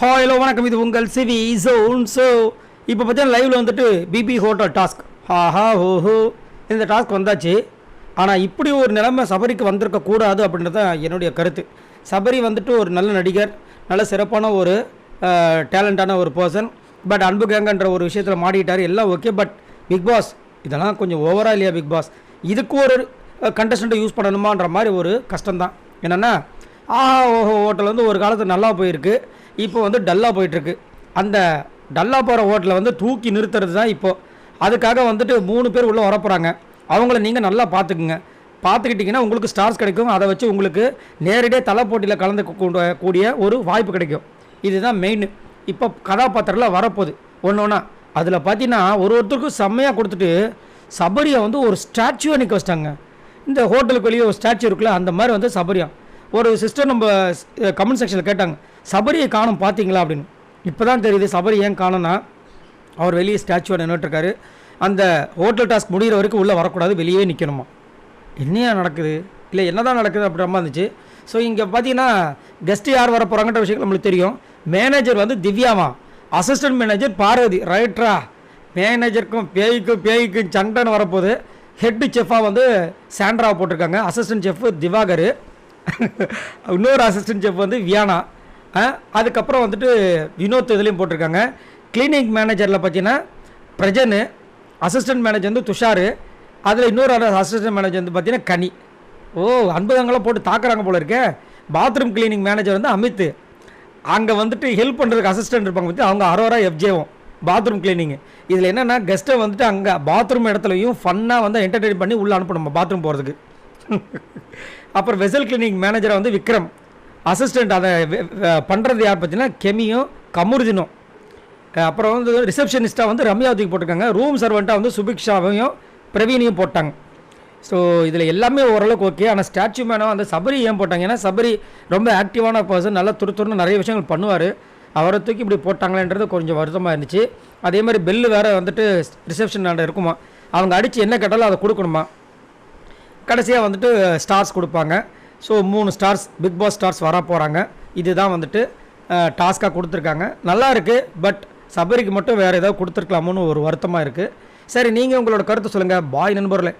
Hello வணக்கம், இது உங்கள் சிவி ஜோன். ஸோ இப்போ பார்த்தீங்கன்னா லைவில் வந்துட்டு பிபி ஹோட்டல் டாஸ்க் ஹோஹோ இந்த டாஸ்க் வந்தாச்சு. ஆனால் இப்படி ஒரு நிலைமை சபரிக்கு வந்திருக்கக்கூடாது அப்படின்றது தான் என்னுடைய கருத்து. சபரி வந்துட்டு ஒரு நல்ல நடிகர், நல்ல சிறப்பான ஒரு டேலண்டான ஒரு பர்சன். பட் அன்பு கேங்கன்ற ஒரு விஷயத்தில் மாட்டிக்கிட்டார், எல்லாம் ஓகே. பட் பிக் பாஸ் இதெல்லாம் கொஞ்சம் ஓவரா இல்லையா? பிக் பாஸ் இதுக்கு ஒரு கண்டஸ்டண்ட்டை யூஸ் பண்ணணுமான்ற மாதிரி ஒரு கஷ்டம்தான். என்னென்னா ஓஹோ ஹோட்டல் வந்து ஒரு காலத்தில் நல்லா போயிருக்கு, இப்போ வந்து டல்லாக போயிட்டுருக்கு. அந்த டல்லாக போகிற ஹோட்டலை வந்து தூக்கி நிறுத்துறது தான் இப்போது. அதுக்காக வந்துட்டு 3 பேர் உள்ளே வரப்போகிறாங்க. அவங்கள நீங்கள் நல்லா பார்த்துக்கிட்டிங்கன்னா உங்களுக்கு ஸ்டார்ஸ் கிடைக்கும். அதை வச்சு உங்களுக்கு நேரடியாக தலை போட்டியில் கலந்து கூடிய ஒரு வாய்ப்பு கிடைக்கும். இதுதான் மெயின். இப்போ கதாபாத்திரத்தில் வரப்போகுது ஒன்று ஒன்றா. அதில் பார்த்தீங்கன்னா ஒருத்தருக்கும் செம்மையாக கொடுத்துட்டு சபரியை வந்து ஒரு ஸ்டாச்சுவை நிற்க வச்சிட்டாங்க. இந்த ஹோட்டலுக்கு வெளியே ஒரு ஸ்டாச்சு இருக்குல்ல, அந்த மாதிரி வந்து சபரியா ஒரு சிஸ்டர் நம்ம கமெண்ட் செக்ஷனில் கேட்டாங்க, சபரியை காணும் பார்த்தீங்களா அப்படின்னு. இப்போ தான் தெரியுது சபரி ஏன் காணும்னா, அவர் வெளியே ஸ்டாச்சுவை நின்றுட்டுருக்காரு. அந்த ஹோட்டல் டாஸ்க் முடிகிற வரைக்கும் உள்ளே வரக்கூடாது, வெளியே நிற்கணுமா. என்னையா நடக்குது, இல்லை என்ன தான் நடக்குது அப்படின்ற இருந்துச்சு. ஸோ இங்கே பார்த்தீங்கன்னா கெஸ்ட்டு யார் வர போகிறாங்கன்ற விஷயம் நம்மளுக்கு தெரியும். மேனேஜர் வந்து திவ்யாவா, அசிஸ்டன்ட் மேனேஜர் பார்வதி. ரைட்ரா, மேனேஜருக்கும் பேய்க்கும் சண்டைன்னு வரப்போகுது. ஹெட்டு செஃப்பாக வந்து சாண்ட்ராவை போட்டிருக்காங்க, அசிஸ்டன்ட் செஃப் திவாகர், இன்னொரு அசிஸ்டன்ட் செஃப் வந்து வியானா, அதுக்கப்புறம் வந்துட்டு வினோத் இதுலேயும் போட்டிருக்காங்க. கிளினிக் மேனேஜரில் பார்த்தீங்கன்னா பிரஜன், அசிஸ்டன்ட் மேனேஜர் வந்து துஷார், அதில் இன்னொரு அசிஸ்டன்ட் மேனேஜர் வந்து பார்த்தீங்கன்னா கனி. அன்புதங்களாம் போட்டு தாக்குறாங்க போல இருக்கே. பாத்ரூம் கிளீனிங் மேனேஜர் வந்து அமித், அங்கே வந்துட்டு ஹெல்ப் பண்ணுறதுக்கு அசிஸ்டன்ட் இருப்பாங்க பற்றி அவங்க அரோரா எஃப்ஜேவும் பாத்ரூம் கிளீனிங். இதில் என்னென்னா கெஸ்ட்டை வந்துட்டு அங்கே பாத்ரூம் இடத்துலையும் ஃபன்னாக வந்து என்டர்டெயின் பண்ணி உள்ளே அனுப்பணும் பாத்ரூம் போகிறதுக்கு. அப்புறம் வெசல் கிளினிக் மேனேஜரை வந்து விக்ரம், அசிஸ்டண்ட் அதை பண்ணுறது யார் பார்த்தீங்கன்னா கெமியும் கமுர்ஜினும். அப்புறம் வந்து ரிசப்ஷனிஸ்ட்டாக வந்து ரம்யாவதிக்கு போட்டிருக்காங்க. ரூம் சர்வெண்ட்டாக வந்து சுபிக்ஷாவையும் பிரவீனையும் போட்டாங்க. ஸோ இதில் எல்லாமே ஓரளவுக்கு ஓகே. ஆனால் ஸ்டாச்சு மேனும் அந்த சபரி ஏன் போட்டாங்க, ஏன்னா சபரி ரொம்ப ஆக்டிவான பர்சன், நல்லா துருத்துருன்னு நிறைய விஷயங்கள் பண்ணுவார். அவரை தூக்கி இப்படி போட்டாங்களேன்றது கொஞ்சம் வருத்தமாக இருந்துச்சு. அதே மாதிரி பெல்லு வேறு வந்துட்டு ரிசப்ஷன் இருக்குமா, அவங்க அடித்து என்ன கேட்டாலும் அதை கொடுக்கணுமா. கடைசியாக வந்துட்டு ஸ்டார்ஸ் கொடுப்பாங்க. So 3 stars Bigg Boss stars வர போகிறாங்க. இதுதான் வந்துட்டு டாஸ்க்காக கொடுத்துருக்காங்க. நல்லா இருக்குது. பட் சபரிக்கு மட்டும் வேறு ஏதாவது கொடுத்துருக்கலாமோன்னு ஒரு வருத்தமாக இருக்குது. சரி, நீங்கள் உங்களோட கருத்தை சொல்லுங்கள். பாய் நண்பர்களே.